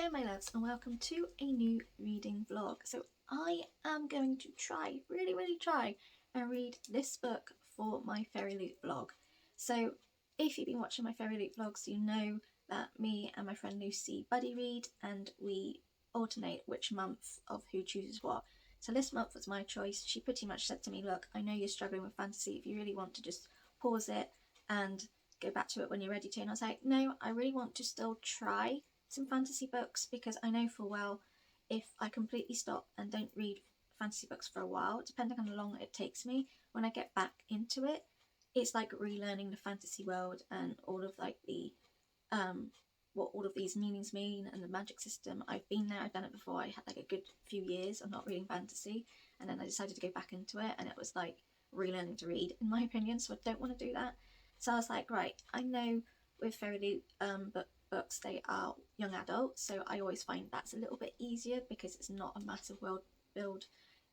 Hello my loves and welcome to a new reading vlog. So I am going to really try and read this book for my fairyloot vlog. So if you've been watching my fairyloot vlogs, you know that me and my friend Lucy buddy read and we alternate which month of who chooses what. So this month was my choice. She pretty much said to me, look, I know you're struggling with fantasy. If you really want to just pause it and go back to it when you're ready to. And I was like, no, I really want to still try some fantasy books, because I know full well if I completely stop and don't read fantasy books for a while, depending on how long it takes me, when I get back into it, it's like relearning the fantasy world and all of like the what all of these meanings mean and the magic system. I've been there, I've done it before. I had like a good few years of not reading fantasy, and then I decided to go back into it, and it was like relearning to read, in my opinion. So I don't want to do that. So I was like, right, I know with fairyloot books they are young adults, so I always find that's a little bit easier because it's not a massive world build.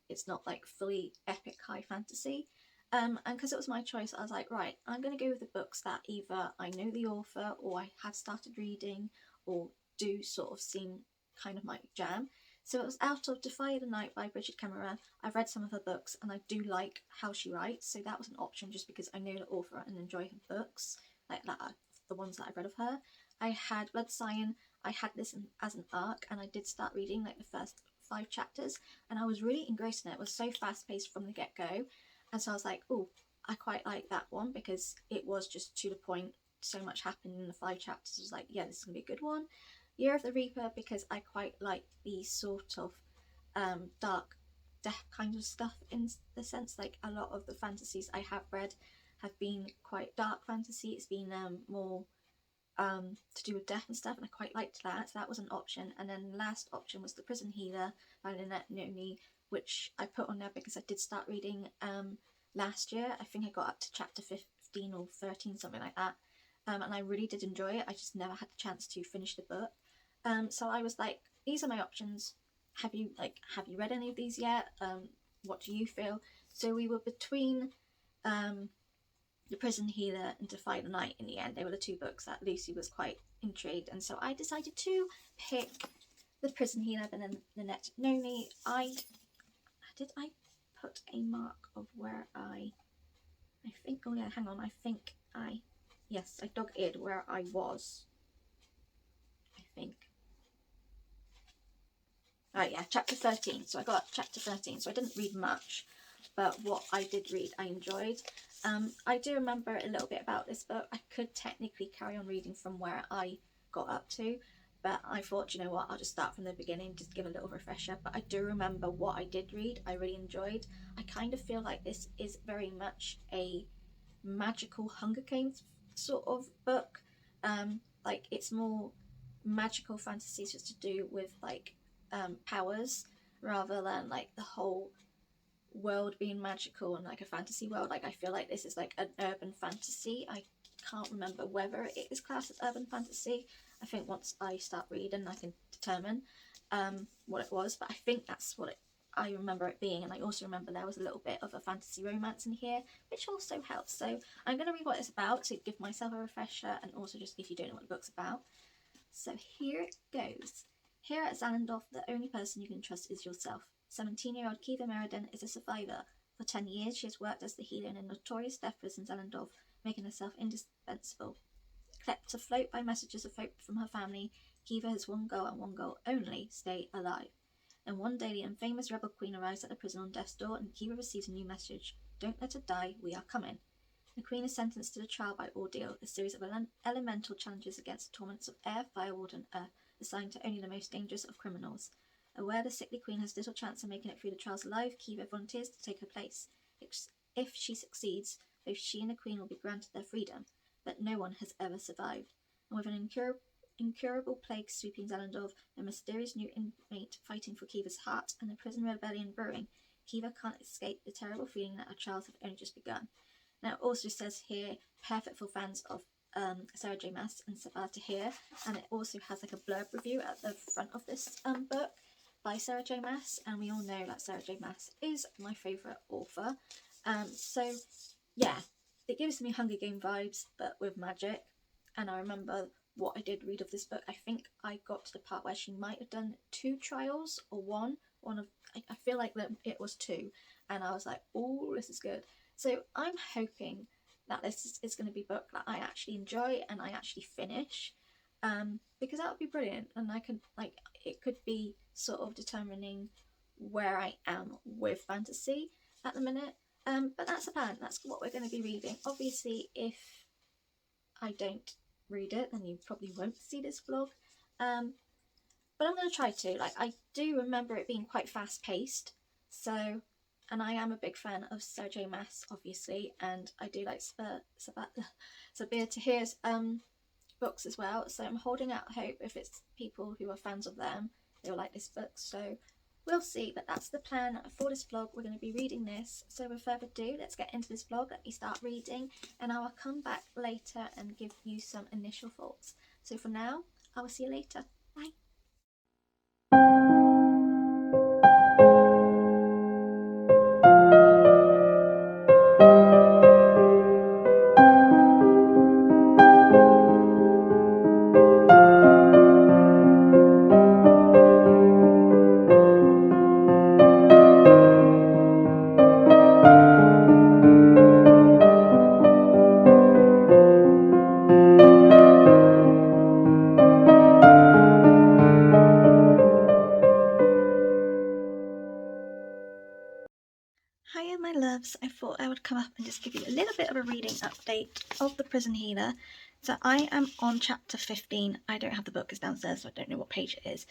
It's not like fully epic high fantasy. And because it was my choice, I was like, right, I'm going to go with the books that either I know the author or I have started reading or do sort of seem kind of my jam. So it was out of Defy the Night by Bridget Camera. I've read some of her books and I do like how she writes, so that was an option just because I know the author and enjoy her books, like that are the ones that I've read of her. I had Blood Cyan. I had this as an arc, and I did start reading like the first 5 chapters, and I was really engrossed in it. It was so fast paced from the get go, and so I was like, oh, I quite like that one because it was just to the point. So much happened in the 5 chapters. I was like, yeah, this is gonna be a good one. Year of the Reaper, because I quite like the sort of dark death kind of stuff, in the sense like a lot of the fantasies I have read have been quite dark fantasy. It's been more to do with death and stuff, and I quite liked that, so that was an option. And then the last option was The Prison Healer by Lynette Noni, which I put on there because I did start reading last year. I think I got up to chapter 15 or 13, something like that, and I really did enjoy it. I just never had the chance to finish the book. So I was like, these are my options. Have you read any of these yet? What do you feel? So we were between The Prison Healer and Defy the Night in the end. They were the 2 books that Lucy was quite intrigued, and so I decided to pick The Prison Healer. But then Lynette Noni, I put a mark of where I think, oh yeah, hang on, yes, I dog-eared where I was, I think. Right, yeah, chapter 13. So I got chapter 13, so I didn't read much, but what I did read I enjoyed. I do remember a little bit about this book. I could technically carry on reading from where I got up to, but I thought, you know what, I'll just start from the beginning, just give a little refresher. But I do remember what I did read, I really enjoyed. I kind of feel like this is very much a magical Hunger Games sort of book. Like it's more magical fantasies just to do with like powers, rather than like the whole world being magical and like a fantasy world. Like I feel like this is like an urban fantasy. I can't remember whether it is classed as urban fantasy. I think once I start reading I can determine what it was, but I think that's what I remember it being. And I also remember there was a little bit of a fantasy romance in here, which also helps. So I'm going to read what it's about to give myself a refresher, and also just if you don't know what the book's about. So here it goes. Here at Zalendorf, the only person you can trust is yourself. 17-year-old Kiva Meriden is a survivor. For 10 years, she has worked as the healer in a notorious death prison Zalendorf, making herself indispensable. Kept afloat by messages of hope from her family, Kiva has one goal and one goal only: stay alive. And one day, the infamous rebel queen arrives at the prison on death's door, and Kiva receives a new message: don't let her die, we are coming. The queen is sentenced to the trial by ordeal, a series of elemental challenges against the torments of air, fire, water, and earth, assigned to only the most dangerous of criminals. Aware the sickly queen has little chance of making it through the trials alive, Kiva volunteers to take her place. If she succeeds, both she and the queen will be granted their freedom, but no one has ever survived. And with an incurable plague sweeping Zalendorf, a mysterious new inmate fighting for Kiva's heart, and a prison rebellion brewing, Kiva can't escape the terrible feeling that her trials have only just begun. Now it also says here, perfect for fans of Sarah J Maas and Sabata here, and it also has like a blurb review at the front of this book by Sarah J Maas, and we all know that Sarah J Maas is my favourite author. So yeah, it gives me Hunger Game vibes but with magic. And I remember what I did read of this book. I think I got to the part where she might have done 2 trials or one of, I feel like that it was 2, and I was like, oh, this is good. So I'm hoping that this is going to be a book that I actually enjoy and I actually finish, because that would be brilliant, and I could, like, it could be sort of determining where I am with fantasy at the minute. But that's the plan. That's what we're going to be reading. Obviously, if I don't read it, then you probably won't see this vlog. But I'm going to try to. Like, I do remember it being quite fast paced. So, and I am a big fan of Sarah J Maas, obviously, and I do like Sabir Tahir's books as well. So I'm holding out hope if it's people who are fans of them, they'll like this book. So we'll see, but that's the plan for this vlog. We're going to be reading this. So without further ado, let's get into this vlog. Let me start reading, and I will come back later and give you some initial thoughts. So for now, I will see you later. Bye. Hiya my loves, I thought I would come up and just give you a little bit of a reading update of The Prison Healer. So I am on chapter 15. I don't have the book, it's downstairs, so I don't know what page it is.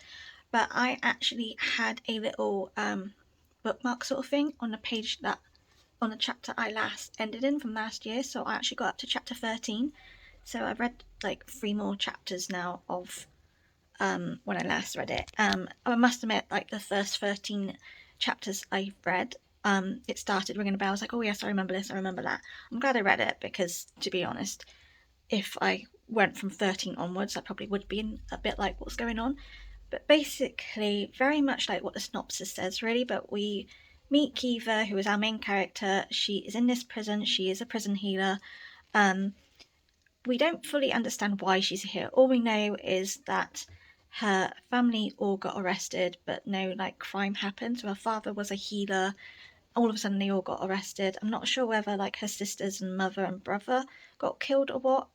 But I actually had a little bookmark sort of thing on the page that, on the chapter I last ended in from last year. So I actually got up to chapter 13. So I've read like 3 more chapters now of when I last read it. I must admit, like the first 13 chapters I've read, it started ringing a bell. I was like, oh yes, I remember this, I remember that. I'm glad I read it, because to be honest, if I went from 13 onwards, I probably would be a bit like, what's going on? But basically, very much like what the synopsis says, really. But we meet Kiva, who is our main character. She is in this prison. She is a prison healer. We don't fully understand why she's here. All we know is that her family all got arrested, but no like crime happened. So her father was a healer. All of a sudden they all got arrested. I'm not sure whether like her sisters and mother and brother got killed or what.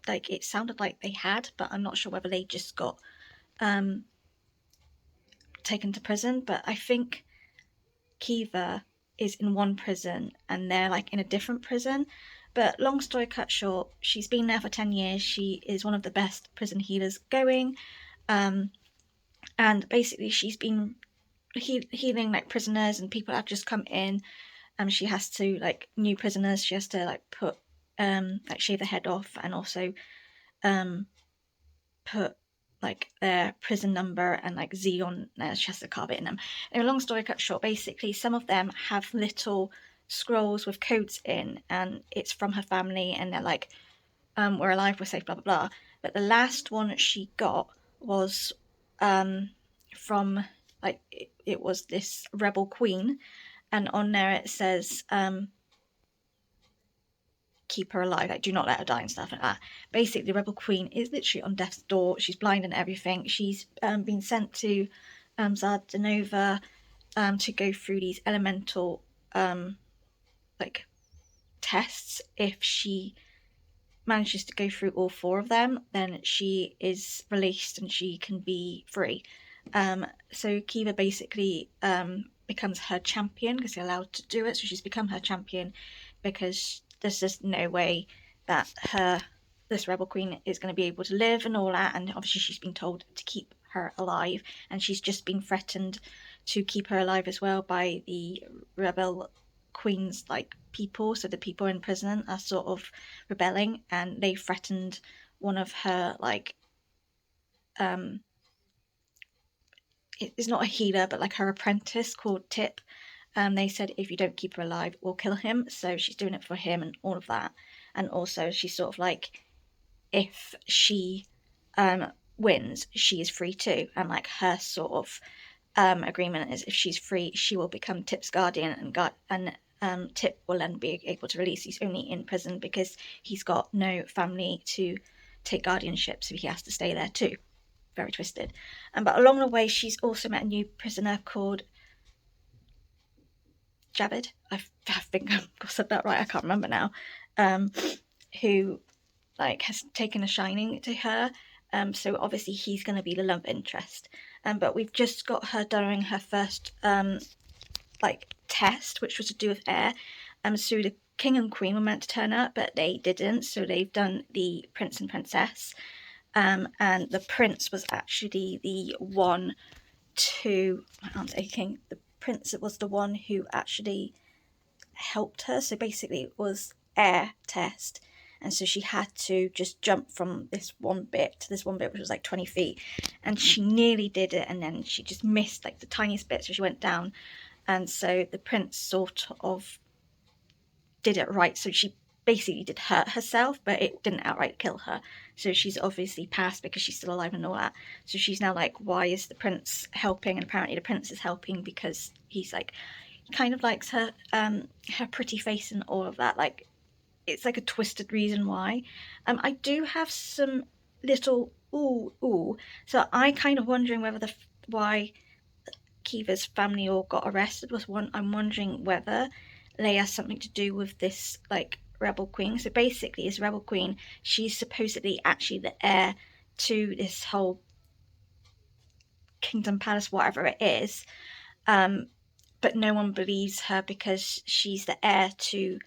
It sounded like they had, but I'm not sure whether they just got taken to prison. But I think Kiva is in one prison and they're like in a different prison. But long story cut short, she's been there for 10 years. She is one of the best prison healers going. And basically she's been healing like prisoners and people have just come in. She has to, like, new prisoners, she has to like put like shave their head off, and also put like their prison number and like Z on there. She has to carve it in them. Anyway, long story cut short, basically some of them have little scrolls with codes in, and it's from her family, and they're like, we're alive, we're safe, blah blah blah. But the last one she got was from like it was this rebel queen, and on there it says keep her alive, like do not let her die and stuff like that. Basically the rebel queen is literally on death's door. She's blind and everything. She's been sent to Zardanova to go through these elemental like tests. If she manages to go through all 4 of them, then she is released and she can be free. So Kiva basically becomes her champion because they're allowed to do it. So she's become her champion because there's just no way that this rebel queen is going to be able to live and all that. And obviously she's been told to keep her alive, and she's just been threatened to keep her alive as well by the rebel queen's like people. So the people in prison are sort of rebelling, and they threatened one of her like it's not a healer but like her apprentice called Tip. They said if you don't keep her alive, we'll kill him. So she's doing it for him and all of that. And also she's sort of like, if she wins, she is free too. And like her sort of agreement is if she's free, she will become Tip's guardian, and Tip will then be able to release. He's only in prison because he's got no family to take guardianship, so he has to stay there too. Very twisted. But along the way, she's also met a new prisoner called Javid. I think I said that right. I can't remember now. Who has taken a shining to her. So obviously he's going to be the love interest. But we've just got her doing her first test, which was to do with air. So the king and queen were meant to turn up, but they didn't. So they've done the prince and princess. And the prince was actually the one to... My arm's aching. The prince was the one who actually helped her. So basically it was air test. And so she had to just jump from this one bit to this one bit, which was 20 feet. And she nearly did it, and then she just missed the tiniest bit, so she went down. And so the prince sort of did it right. So she basically did hurt herself, but it didn't outright kill her. So she's obviously passed because she's still alive and all that. So she's now why is the prince helping? And apparently the prince is helping because he's kind of likes her her pretty face and all of that. It's a twisted reason why. I do have some little ooh. So I kind of wondering whether why Kiva's family all got arrested was one. I'm wondering whether they has something to do with this rebel queen. So basically, as rebel queen, she's supposedly actually the heir to this whole kingdom, palace, whatever it is. But no one believes her because she's the heir to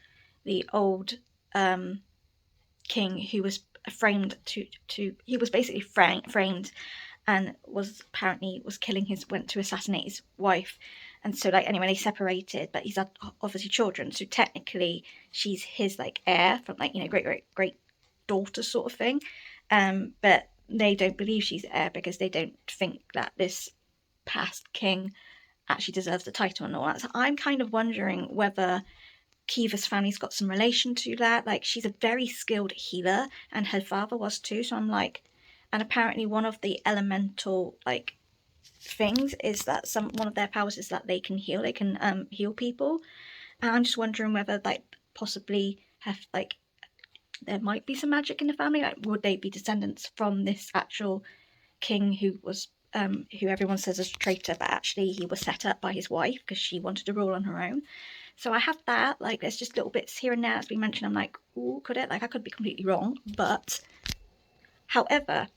the old king who was framed he was basically framed and went to assassinate his wife. And so anyway, they separated, but he's had obviously children, so technically she's his heir from great daughter sort of thing. But they don't believe she's heir because they don't think that this past king actually deserves the title and all that. So I'm kind of wondering whether Kiva's family's got some relation to that. She's a very skilled healer, and her father was too. So I'm and apparently one of the elemental things is that one of their powers is that they can heal. They can heal people, and I'm just wondering whether possibly have there might be some magic in the family. Would they be descendants from this actual king who was who everyone says is a traitor, but actually he was set up by his wife because she wanted to rule on her own. So I have that. There's just little bits here and there that's been mentioned. I'm ooh, could it? I could be completely wrong. But, however,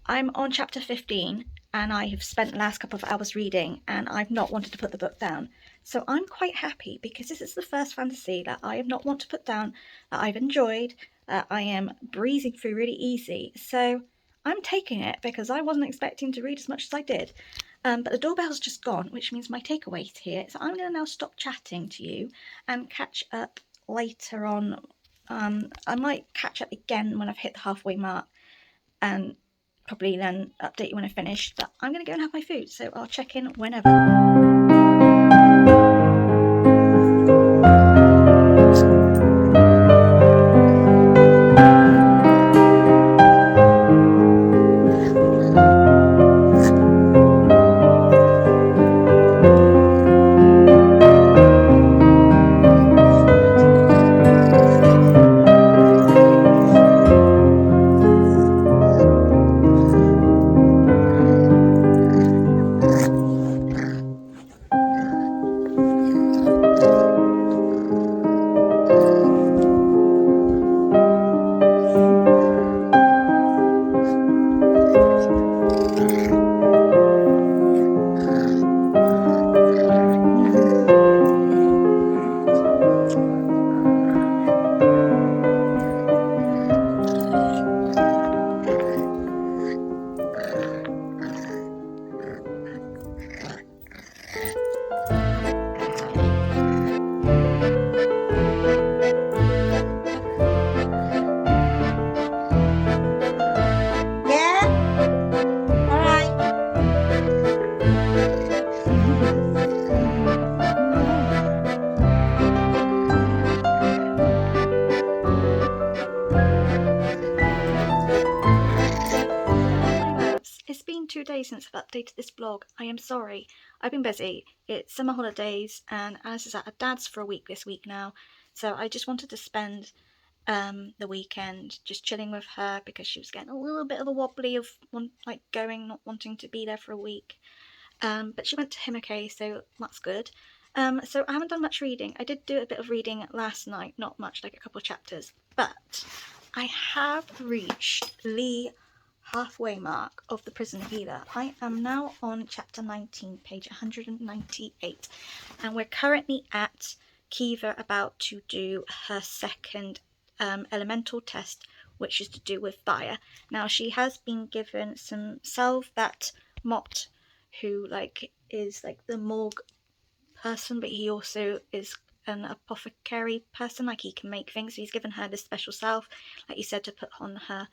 I'm on chapter 15, and I have spent the last couple of hours reading, and I've not wanted to put the book down. So I'm quite happy because this is the first fantasy that I have not want to put down, that I've enjoyed, that I am breezing through really easy. So I'm taking it because I wasn't expecting to read as much as I did. But the doorbell's just gone, which means my takeaway's here. So I'm going to now stop chatting to you and catch up later on. I might catch up again when I've hit the halfway mark and probably then update you when I finish. But I'm going to go and have my food, so I'll check in whenever. It's been 2 days since I've updated this blog. I am sorry. I've been busy. It's summer holidays and Alice is at her dad's for a week this week now. So I just wanted to spend the weekend, just chilling with her because she was getting a little bit of a wobbly of not wanting to be there for a week. But she went to him okay, so that's good. So I haven't done much reading. I did do a bit of reading last night, not much, like a couple of chapters, but I have reached the halfway mark of the Prison Healer. I am now on chapter 19, page 198, and we're currently at Kiva about to do her second elemental test, which is to do with fire. Now she has been given some salve that Mott, who is the morgue person, but he also is an apothecary person, like he can make things. So he's given her this special salve, like he said, to put on her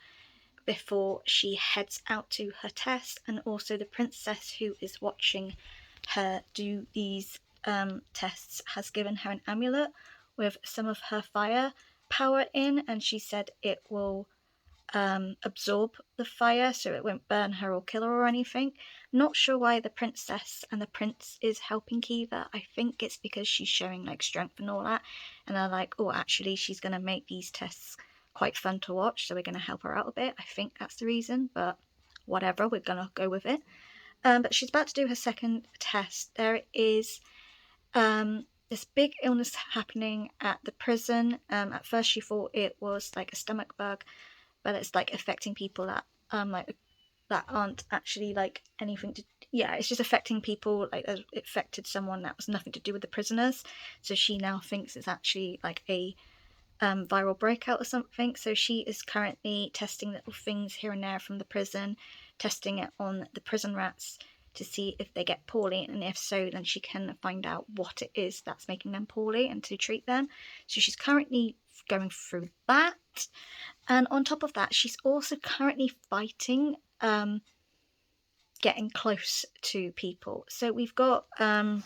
before she heads out to her test. And also the princess who is watching her do these tests has given her an amulet with some of her fire power in, and she said it will absorb the fire so it won't burn her or kill her or anything. Not sure why the princess and the prince is helping Kiva. I think it's because she's showing like strength and all that, and they're like, oh, actually she's going to make these tests quite fun to watch, so we're going to help her out a bit. I think that's the reason, but whatever, we're going to go with it. But she's about to do her second test. There is this big illness happening at the prison. At first she thought it was like a stomach bug, but it's like affecting people that that aren't actually like anything to, yeah, it's just affecting people, like it affected someone that was nothing to do with the prisoners. So she now thinks it's actually like a viral breakout or something. So she is currently testing little things here and there from the prison, testing it on the prison rats to see if they get poorly, and if so, then she can find out what it is that's making them poorly and to treat them. So she's currently going through that. And on top of that, she's also currently fighting getting close to people. So we've got hang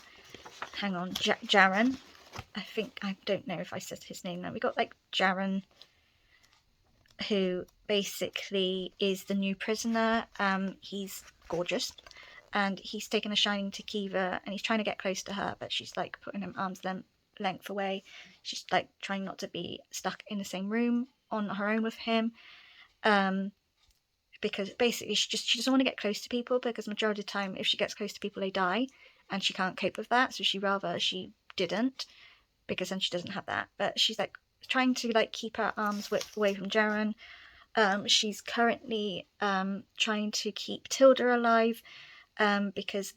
on, Jaren. I don't know if I said his name now. We got like Jaren, who basically is the new prisoner. He's gorgeous, and he's taken a shining to Kiva, and he's trying to get close to her, but she's like putting him arm's length away. She's like trying not to be stuck in the same room on her own with him. Because basically she doesn't want to get close to people, because majority of the time if she gets close to people they die, and she can't cope with that, so she didn't, because then she doesn't have that. But she's like trying to like keep her arms width away from Jaren. She's currently trying to keep Tilda alive, because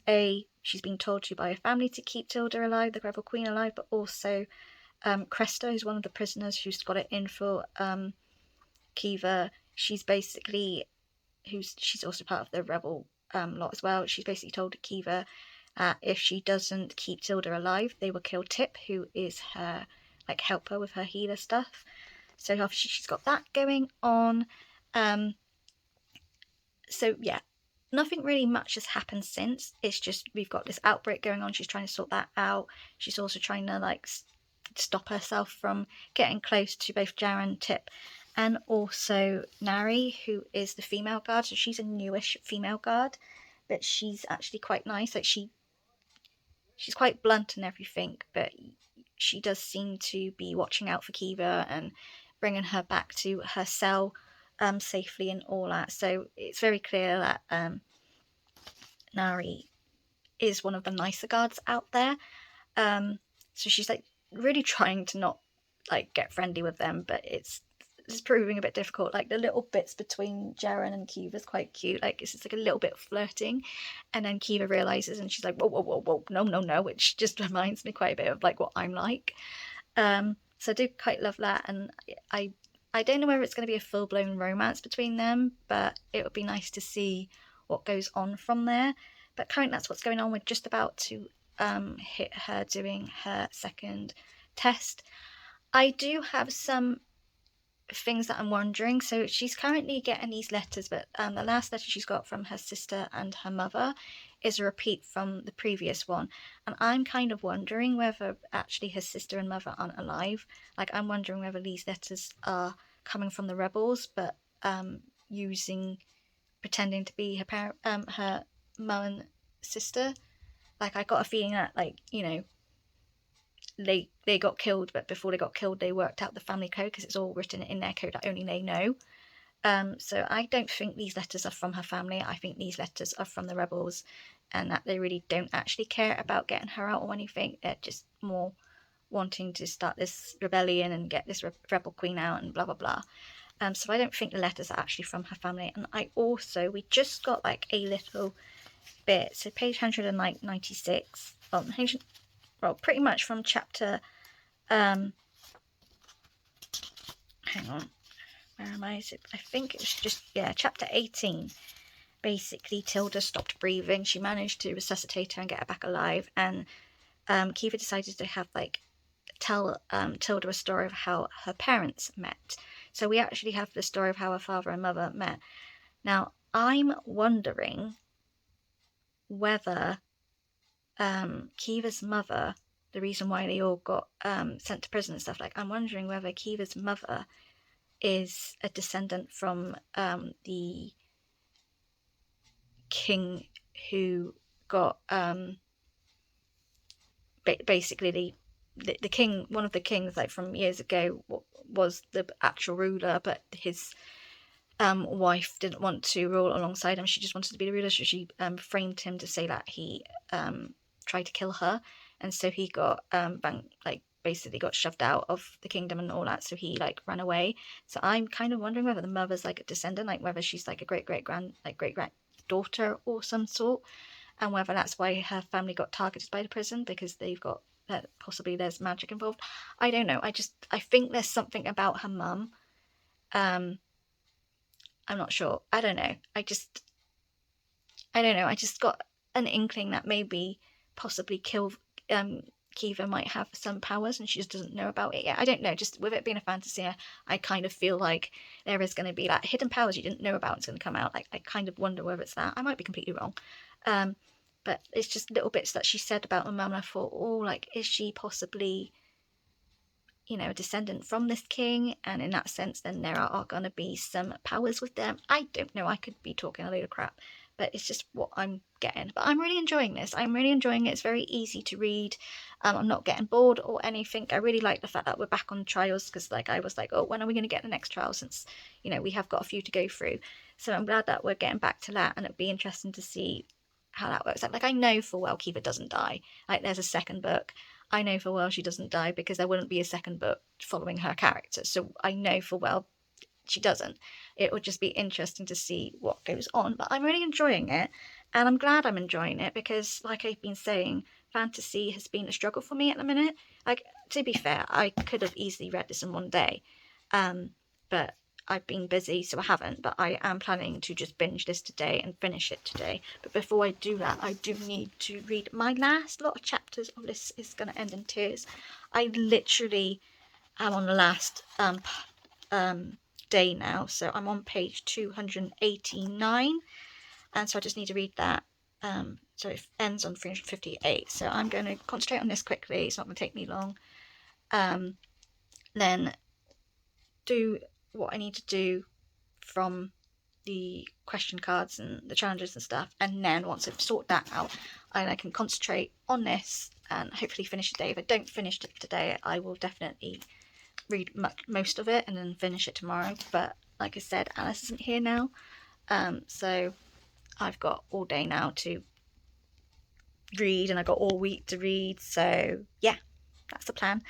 she's been told to by her family to keep Tilda alive, the Gravel Queen, alive, but also Cresta, who's one of the prisoners who's got it in for Kiva. She's also part of the rebel lot as well. She's basically told Kiva if she doesn't keep Tilda alive, they will kill Tip, who is her like helper with her healer stuff. So obviously she's got that going on. So yeah, nothing really much has happened since. It's just we've got this outbreak going on. She's trying to sort that out. She's also trying to like stop herself from getting close to both Jaren, Tip, and also Nari, who is the female guard. So she's a newish female guard, but she's actually quite nice. Like she's quite blunt and everything, but she does seem to be watching out for Kiva and bringing her back to her cell safely and all that. So it's very clear that Nari is one of the nicer guards out there. So she's like really trying to not like get friendly with them, but it's proving a bit difficult. Like the little bits between Jaren and Kiva is quite cute. Like it's just like a little bit of flirting, and then Kiva realizes and she's like, whoa, whoa, whoa, whoa, no, which just reminds me quite a bit of like what I'm like. So I do quite love that, and I don't know whether it's going to be a full-blown romance between them, but it would be nice to see what goes on from there. But currently that's what's going on. We're just about to hit her doing her second test. I do have some things that I'm wondering. So she's currently getting these letters, but the last letter she's got from her sister and her mother is a repeat from the previous one, and I'm kind of wondering whether actually her sister and mother aren't alive. Like I'm wondering whether these letters are coming from the rebels, but pretending to be her mum and sister. Like I got a feeling that, like, you know, they got killed, but before they got killed, they worked out the family code because it's all written in their code that only they know. So I don't think these letters are from her family. I think these letters are from the rebels, and that they really don't actually care about getting her out or anything. They're just more wanting to start this rebellion and get this rebel queen out and blah blah blah. So I don't think the letters are actually from her family. And we just got like a little bit, so page 196, well, pretty much from chapter, hang on, where am I? I think it was just, chapter 18. Basically, Tilda stopped breathing. She managed to resuscitate her and get her back alive. And Kiva decided to tell Tilda a story of how her parents met. So we actually have the story of how her father and mother met. Now, I'm wondering whether Kiva's mother, the reason why they all got sent to prison and stuff, I'm wondering whether Kiva's mother is a descendant from the king who got basically the king, one of the kings from years ago was the actual ruler, but his wife didn't want to rule alongside him. She just wanted to be the ruler, so she framed him to say that he tried to kill her, and so he got basically got shoved out of the kingdom and all that, so he ran away. So I'm kind of wondering whether the mother's a descendant, whether she's a great granddaughter or some sort, and whether that's why her family got targeted by the prison, because they've got possibly there's magic involved. I don't know. I think there's something about her mum. I'm not sure. I don't know. I just got an inkling that maybe possibly Kiva might have some powers and she just doesn't know about it yet. I don't know. Just with it being a fantasy, I kind of feel like there is going to be hidden powers you didn't know about. It's going to come out. I kind of wonder whether it's that. I might be completely wrong. But it's just little bits that she said about my mum, and I thought, is she possibly, a descendant from this king? And in that sense, then there are going to be some powers with them. I don't know. I could be talking a load of crap, but it's just what I'm getting. But I'm really enjoying this. I'm really enjoying it. It's very easy to read. I'm not getting bored or anything. I really like the fact that we're back on trials, because I was oh, when are we going to get the next trial, since we have got a few to go through. So I'm glad that we're getting back to that, and it'd be interesting to see how that works out. I know for well Kiva doesn't die. There's a second book. I know for well she doesn't die, because there wouldn't be a second book following her character. So I know for well she doesn't. It would just be interesting to see what goes on. But I'm really enjoying it, and I'm glad I'm enjoying it, because like I've been saying, fantasy has been a struggle for me at the minute. To be fair, I could have easily read this in one day, but I've been busy, so I haven't. But I am planning to just binge this today and finish it today. But before I do that, I do need to read my last lot of chapters of This Is Gonna End in Tears. I literally am on the last day now, so I'm on page 289, and so I just need to read that. So it ends on 358, so I'm going to concentrate on this quickly. It's not going to take me long. Then do what I need to do from the question cards and the challenges and stuff, and then once I've sorted that out, I can concentrate on this and hopefully finish the day. If I don't finish it today, I will definitely read most of it and then finish it tomorrow. But like I said, Alice isn't here now, so I've got all day now to read, and I've got all week to read. So yeah, that's the plan.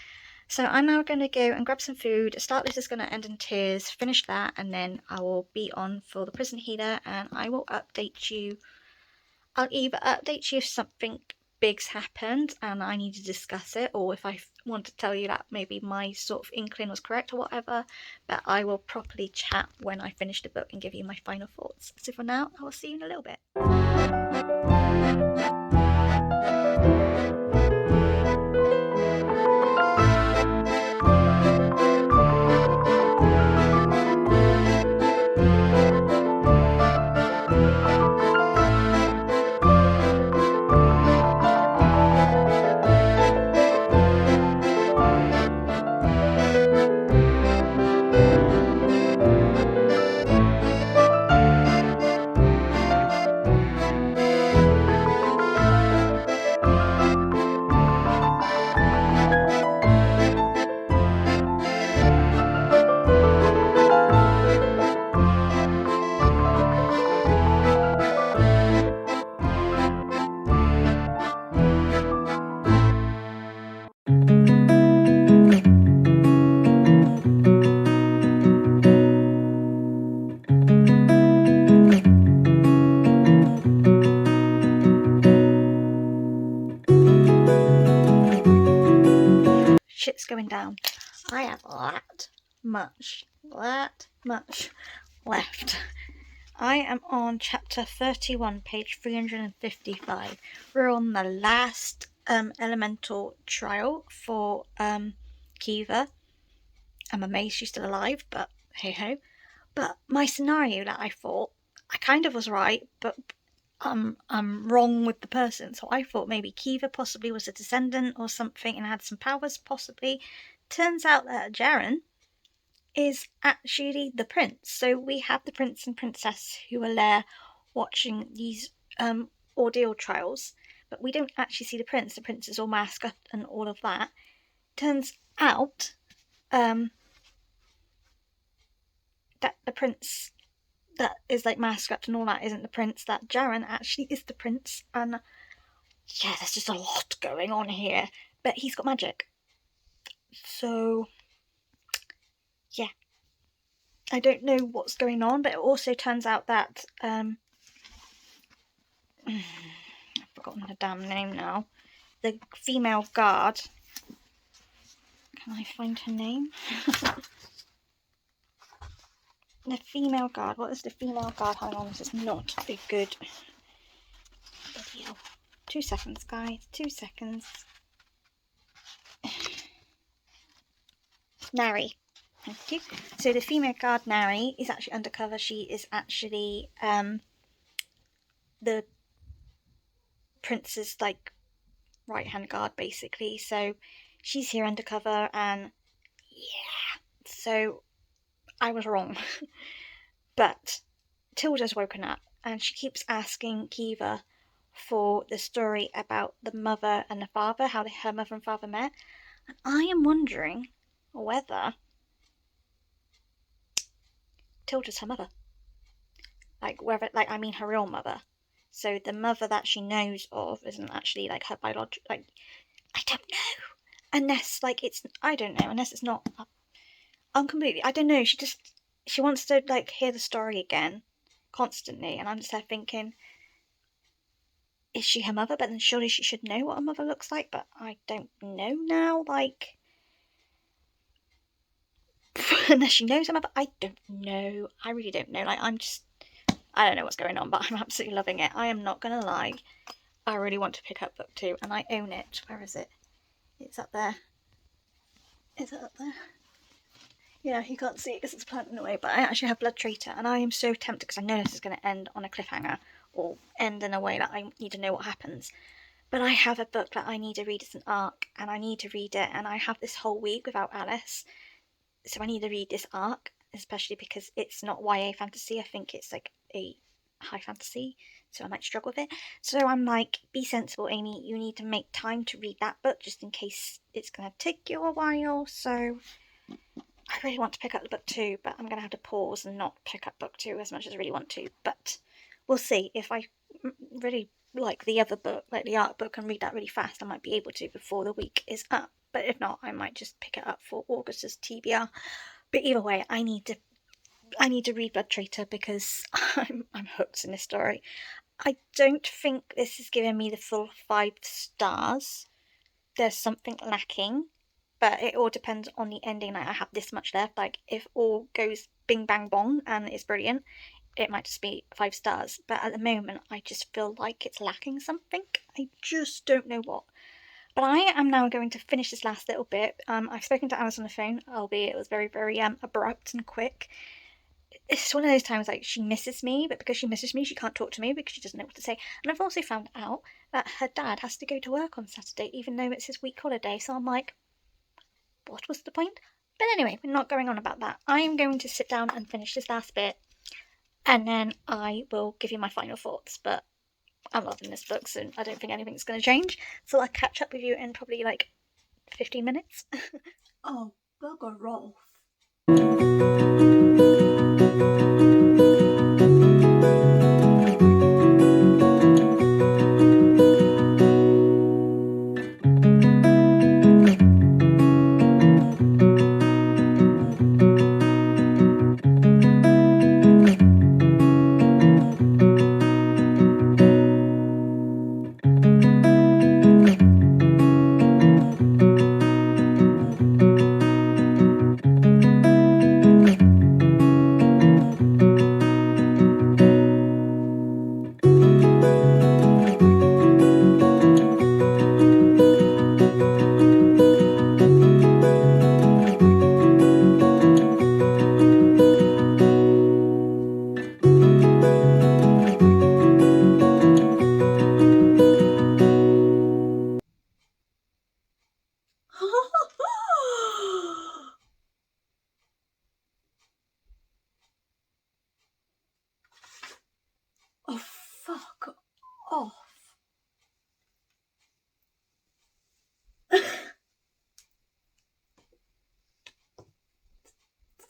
So I'm now going to go and grab some food, start This Is Going to End in Tears, finish that, and then I will be on for the prison healer, and I will update you. I'll either update you if something big's happened and I need to discuss it, or if I want to tell you that maybe my sort of inkling was correct or whatever. But I will properly chat when I finish the book and give you my final thoughts. So for now, I will see you in a little bit. shit's going down. I have that much left. I am on chapter 31, page 355. We're on the last elemental trial for Kiva. I'm amazed she's still alive, but hey ho. But my scenario that I thought, I kind of was right, but I'm wrong with the person. So I thought maybe Kiva possibly was a descendant or something and had some powers, possibly. Turns out that Jaren is actually the prince. So we have the prince and princess who are there watching these ordeal trials, but we don't actually see the prince. The prince is all masked up and all of that. Turns out that the prince that is like masked up and all that isn't the prince, that Jaren actually is the prince. And yeah, there's just a lot going on here, but he's got magic. So yeah, I don't know what's going on, but it also turns out that I've forgotten her damn name now. The female guard. Can I find her name? The female guard. What is the female guard? Hang on, this is not a good video. 2 seconds, guys. 2 seconds. Nari. Thank you. So the female guard Nari is actually undercover. She is actually the prince's like right hand guard basically. So she's here undercover, and yeah. So I was wrong. But Tilda's woken up and she keeps asking Kiva for the story about the mother and the father, how her mother and father met. And I am wondering whether Tilda's her mother. Like, whether, like, I mean her real mother. So the mother that she knows of isn't actually, like, her biological, like, I don't know. Unless, like, it's, I don't know, unless it's not, I'm completely, I don't know, she wants to, like, hear the story again, constantly, and I'm just there thinking, is she her mother? But then surely she should know what a mother looks like, but I don't know now, like, unless she knows her mother, I don't know, I really don't know, like, I don't know what's going on, but I'm absolutely loving it. I am not going to lie, I really want to pick up book 2, and I own it. Where is it? It's up there. Is it up there? Yeah, you can't see it because it's planted away, but I actually have Blood Traitor, and I am so tempted because I know this is going to end on a cliffhanger, or end in a way that I need to know what happens. But I have a book that I need to read as an arc, and I need to read it, and I have this whole week without Alice, so I need to read this arc, especially because it's not YA fantasy. I think it's like a high fantasy, so I might struggle with it. So I'm like, be sensible, Amy, you need to make time to read that book, just in case it's going to take you a while. So I really want to pick up the book 2, but I'm going to have to pause and not pick up book 2 as much as I really want to. But we'll see. If I really like the other book, like the art book, and read that really fast, I might be able to before the week is up. But if not, I might just pick it up for August's TBR. But either way, I need to read Blood Traitor because I'm hooked in this story. I don't think this is giving me the full 5 stars. There's something lacking, but it all depends on the ending. Like, I have this much left. Like, if all goes bing bang bong and it's brilliant, it might just be 5 stars. But at the moment, I just feel like it's lacking something. I just don't know what. But I am now going to finish this last little bit. I've spoken to Alice on the phone, albeit it was very, very abrupt and quick. It's one of those times, like, she misses me, but because she misses me, she can't talk to me because she doesn't know what to say. And I've also found out that her dad has to go to work on Saturday, even though it's his week holiday. So I'm like, what was the point? But anyway, we're not going on about that. I am going to sit down and finish this last bit, and then I will give you my final thoughts. But I'm loving this book, so I don't think anything's going to change. So I'll catch up with you in probably like 15 minutes. Oh, bugger off.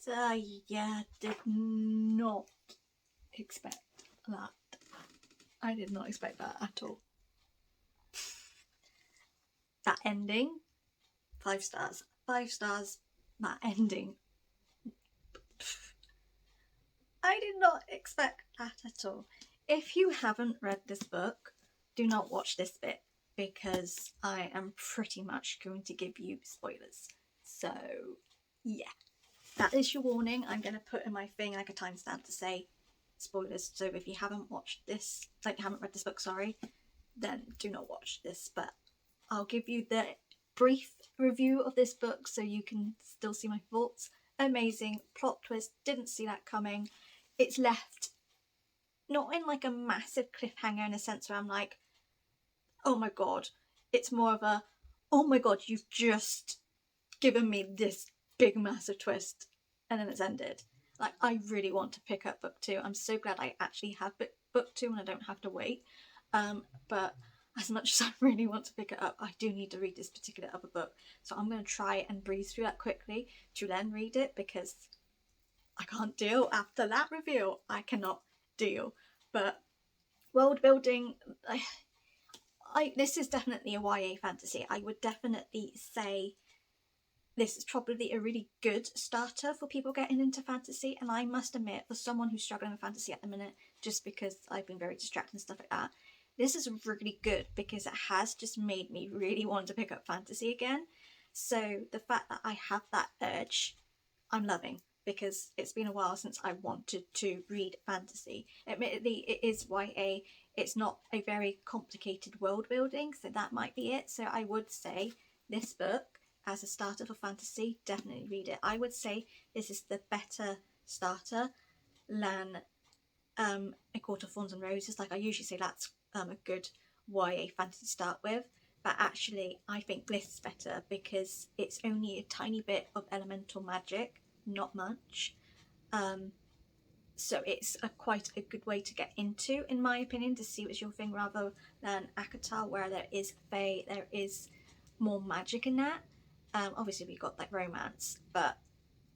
Yeah, did not expect that. I did not expect that at all. That ending, 5 stars. 5 stars, that ending. I did not expect that at all. If you haven't read this book, do not watch this bit because I am pretty much going to give you spoilers. So, yeah. That is your warning. I'm going to put in my thing like a timestamp to say spoilers. So if you haven't watched this, like you haven't read this book, sorry, then do not watch this. But I'll give you the brief review of this book so you can still see my thoughts. Amazing plot twist, didn't see that coming. It's left not in like a massive cliffhanger in a sense where I'm like, oh my god. It's more of a, oh my god, you've just given me this big massive twist and then it's ended. Like, I really want to pick up book 2. I'm so glad I actually have book 2 and I don't have to wait. But as much as I really want to pick it up, I do need to read this particular other book. So I'm going to try and breeze through that quickly to then read it because I can't deal after that review. I cannot deal. But world building, this is definitely a YA fantasy. I would definitely say this is probably a really good starter for people getting into fantasy. And I must admit, for someone who's struggling with fantasy at the minute, just because I've been very distracted and stuff like that, this is really good because it has just made me really want to pick up fantasy again. So the fact that I have that urge, I'm loving because it's been a while since I wanted to read fantasy. Admittedly, it is YA. It's not a very complicated world building, so that might be it. So I would say this book, as a starter for fantasy, definitely read it. I would say this is the better starter than A Court of Thorns and Roses. Like I usually say that's a good YA fantasy to start with, but actually I think Bliss is better because it's only a tiny bit of elemental magic, not much. So it's quite a good way to get into, in my opinion, to see what's your thing, rather than Akatar, where there is fae, there is more magic in that. Obviously we got like romance, but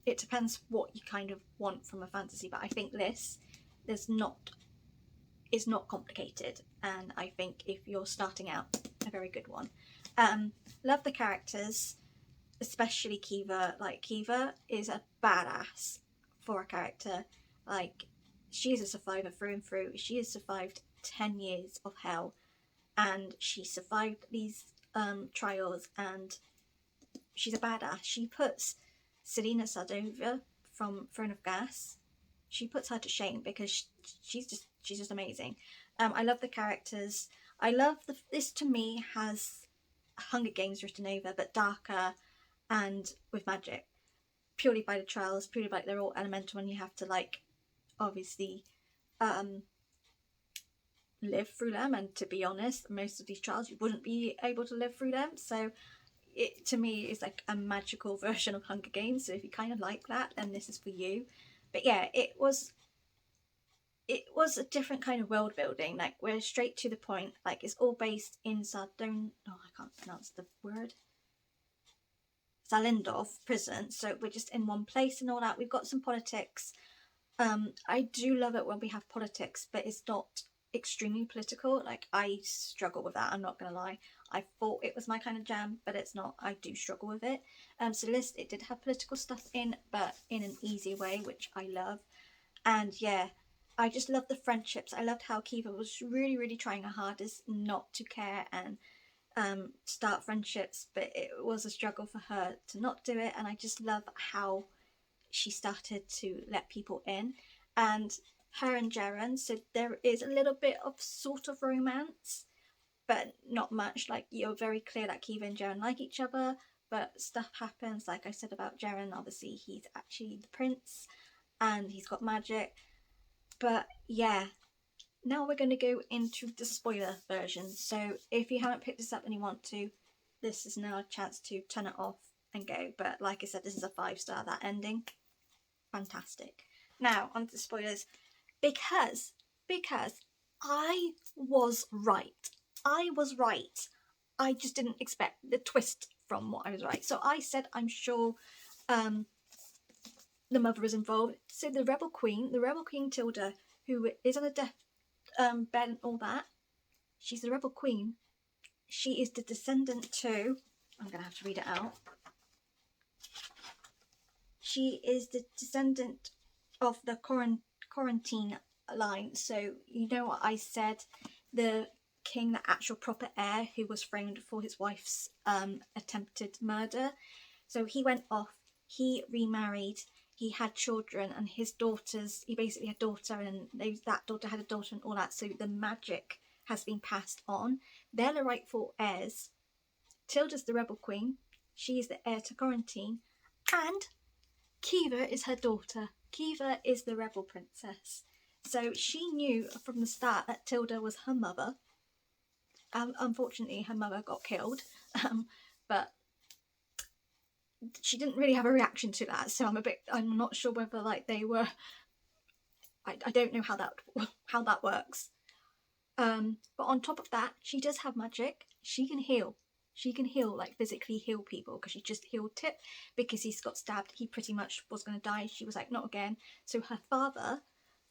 it depends what you kind of want from a fantasy. But I think this is not complicated, and I think if you're starting out, a very good one. Love the characters, especially Kiva. Like, Kiva is a badass for a character. Like, she is a survivor through and through. She has survived 10 years of hell, and she survived these trials, and she's a badass. She puts Selena Sardova from Throne of Gas, she puts her to shame because she's just amazing. I love the characters. I love this, to me, has Hunger Games written over, but darker and with magic, purely by the trials, purely by they're all elemental, and you have to like obviously live through them. And to be honest, most of these trials you wouldn't be able to live through them. So it, to me, is like a magical version of Hunger Games. So if you kind of like that, then this is for you. But yeah, it was a different kind of world building. Like, we're straight to the point. Like, it's all based in Sardon. Oh, I can't pronounce the word. Zalindov prison. So we're just in one place and all that. We've got some politics. I do love it when we have politics, but it's not extremely political. Like, I struggle with that, I'm not gonna lie. I thought it was my kind of jam, but it's not. I do struggle with it. So list, it did have political stuff in, but in an easy way, which I love. And yeah, I just love the friendships. I loved how Kiva was really, really trying her hardest not to care and start friendships, but it was a struggle for her to not do it. And I just love how she started to let people in, and her and Jaren. So there is a little bit of sort of romance, but not much. Like, you're very clear that Kiva and Jaren like each other, but stuff happens. Like I said about Jaren, obviously he's actually the prince and he's got magic. But yeah, now we're going to go into the spoiler version. So if you haven't picked this up and you want to, this is now a chance to turn it off and go. But like I said, this is a 5-star. That ending, fantastic. Now on to the spoilers, because I was right. I just didn't expect the twist from what I was right. So I said I'm sure the mother is involved. So the rebel queen Tilda, who is on a death bed and all that, she's the rebel queen. She is the descendant to, I'm going to have to read it out. She is the descendant of the Konstantin line. So you know what I said, the king, the actual proper heir, who was framed for his wife's attempted murder. So he went off, he remarried, he had children, and his daughters, he basically had a daughter, and that daughter had a daughter and all that. So the magic has been passed on. They're the rightful heirs. Tilda's the rebel queen. She is the heir to Konstantin. And Kiva is her daughter. Kiva is the rebel princess. So she knew from the start that Tilda was her mother. Unfortunately, her mother got killed. But she didn't really have a reaction to that. So I'm not sure whether like they were, I don't know how that works. But on top of that, she does have magic. She can heal. She can heal, like physically heal people, because she just healed Tip because he's got stabbed. He pretty much was going to die. She was like, not again. So her father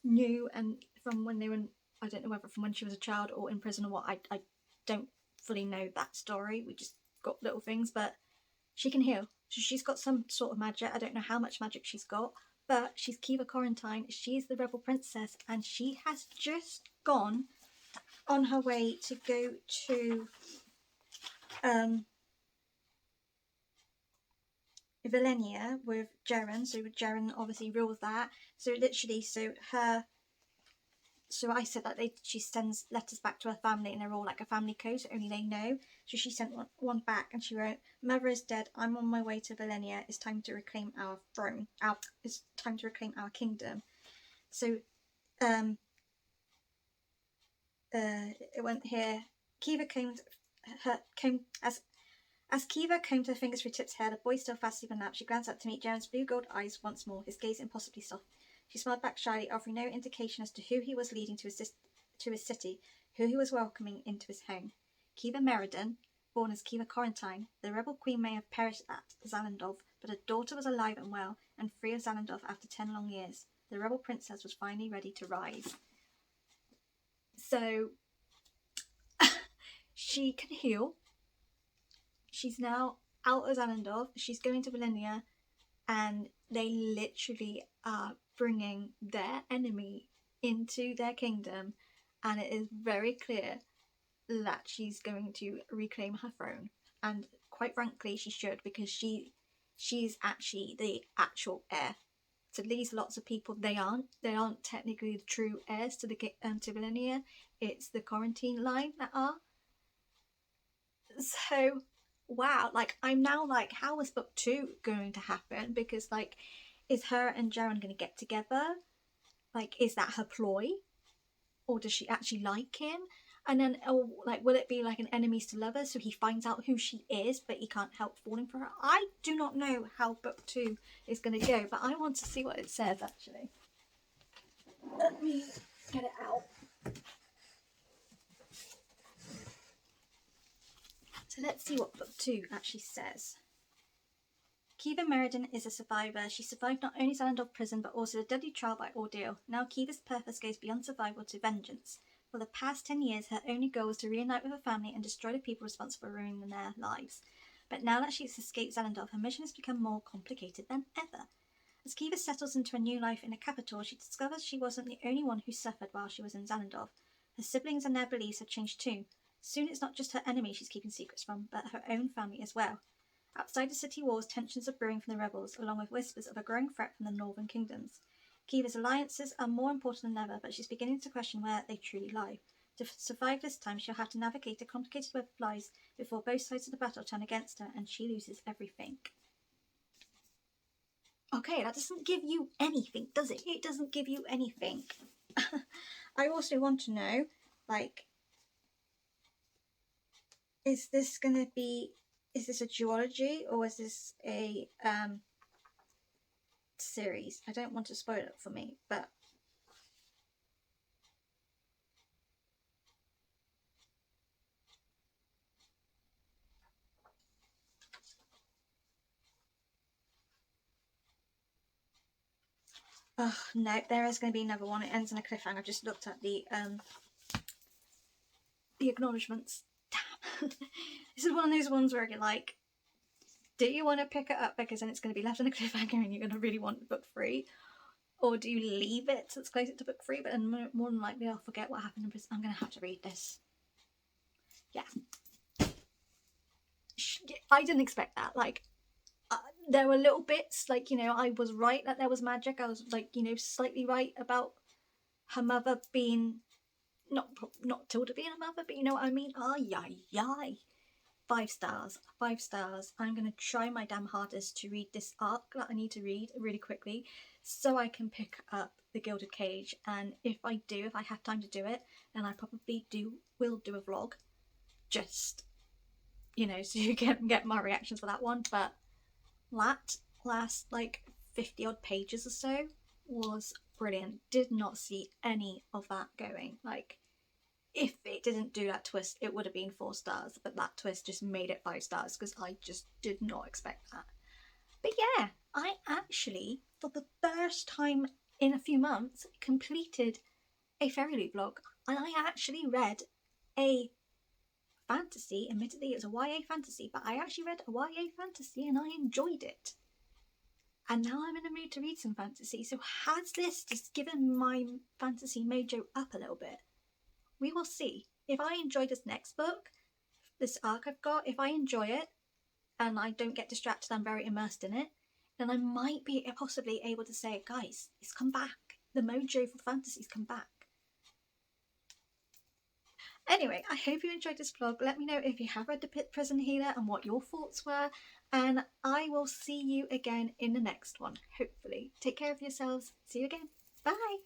knew, and from when they were, I don't know whether from when she was a child or in prison or what, I don't fully know that story. We just got little things, but she can heal. So she's got some sort of magic. I don't know how much magic she's got, but she's Kiva Konstantin. She's the rebel princess, and she has just gone on her way to go to Vilenia with Jaren. So Jaren obviously rules that. So literally, so I said that she sends letters back to her family, and they're all like a family code, so only they know. So she sent one back, and she wrote, "Mother is dead. I'm on my way to Vilenia. It's time to reclaim our throne. It's time to reclaim our kingdom." So it went here. Kiva as Kiva combed her fingers through Tip's hair, the boy still fast asleep on nap. She glanced up to meet Jaren's blue gold eyes once more, his gaze impossibly soft. She smiled back shyly, offering no indication as to who he was leading to his city, who he was welcoming into his home. Kiva Meriden, born as Kiva Konstantin, the rebel queen may have perished at Xanadov, but her daughter was alive and well, and free of Xanadov after 10 long years. The rebel princess was finally ready to rise. So, she can heal. She's now out of Xanadov. She's going to Vilenia, and they literally are bringing their enemy into their kingdom, and it is very clear that she's going to reclaim her throne. And quite frankly, she should, because she's actually the actual heir. To these lots of people, they aren't technically the true heirs to Vilenia. It's the Konstantin line that are. So wow, like I'm now like, how is book 2 going to happen? Because like, is her and Jaren going to get together? Like, is that her ploy, or does she actually like him? And then, like, will it be like an enemies to lovers, so he finds out who she is but he can't help falling for her? I do not know how book 2 is going to go, but I want to see what it says actually. Let me get it out. So let's see what book 2 actually says. Kiva Meriden is a survivor. She survived not only Xanadov prison, but also the deadly trial by ordeal. Now Kiva's purpose goes beyond survival to vengeance. For the past 10 years, her only goal was to reunite with her family and destroy the people responsible for ruining their lives. But now that she's escaped Xanadov, her mission has become more complicated than ever. As Kiva settles into a new life in the capital, she discovers she wasn't the only one who suffered while she was in Xanadov. Her siblings and their beliefs have changed too. Soon it's not just her enemy she's keeping secrets from, but her own family as well. Outside the city walls, tensions are brewing from the rebels, along with whispers of a growing threat from the northern kingdoms. Kiva's alliances are more important than ever, but she's beginning to question where they truly lie. To survive this time, she'll have to navigate a complicated web of lies before both sides of the battle turn against her and she loses everything. Okay, that doesn't give you anything, does it? It doesn't give you anything. I also want to know, like, is this a duology, or is this a series? I don't want to spoil it for me, but Oh no, there is going to be another one. It ends in a cliffhanger. I've just looked at the acknowledgements. Damn. This is one of those ones where you're like, do you want to pick it up because then it's going to be left in a cliffhanger and you're going to really want book 3? Or do you leave it so it's closer to book 3, but then more than likely I'll forget what happened and I'm going to have to read this. Yeah. I didn't expect that. Like, there were little bits, like, you know, I was right that there was magic. I was, like, you know, slightly right about her mother being, not Tilda being a mother, but you know what I mean? Ay. 5 stars. 5 stars. I'm going to try my damn hardest to read this arc that I need to read really quickly so I can pick up The Gilded Cage. And if I have time to do it, and I probably will do a vlog, just, you know, so you get my reactions for that one. But that last, like, 50 odd pages or so was brilliant. Did not see any of that going. Like, if it didn't do that twist, it would have been 4 stars, but that twist just made it 5 stars because I just did not expect that. But yeah, I actually, for the first time in a few months, completed a fairyloot vlog, and I actually read a fantasy. Admittedly, it's a YA fantasy, but I actually read a YA fantasy and I enjoyed it. And now I'm in the mood to read some fantasy. So has this just given my fantasy mojo up a little bit? We will see. If I enjoy this next book, this arc I've got, if I enjoy it and I don't get distracted, I'm very immersed in it, then I might be possibly able to say, guys, it's come back. The mojo for fantasy's come back. Anyway, I hope you enjoyed this vlog. Let me know if you have read The Prison Healer and what your thoughts were. And I will see you again in the next one, hopefully. Take care of yourselves. See you again. Bye.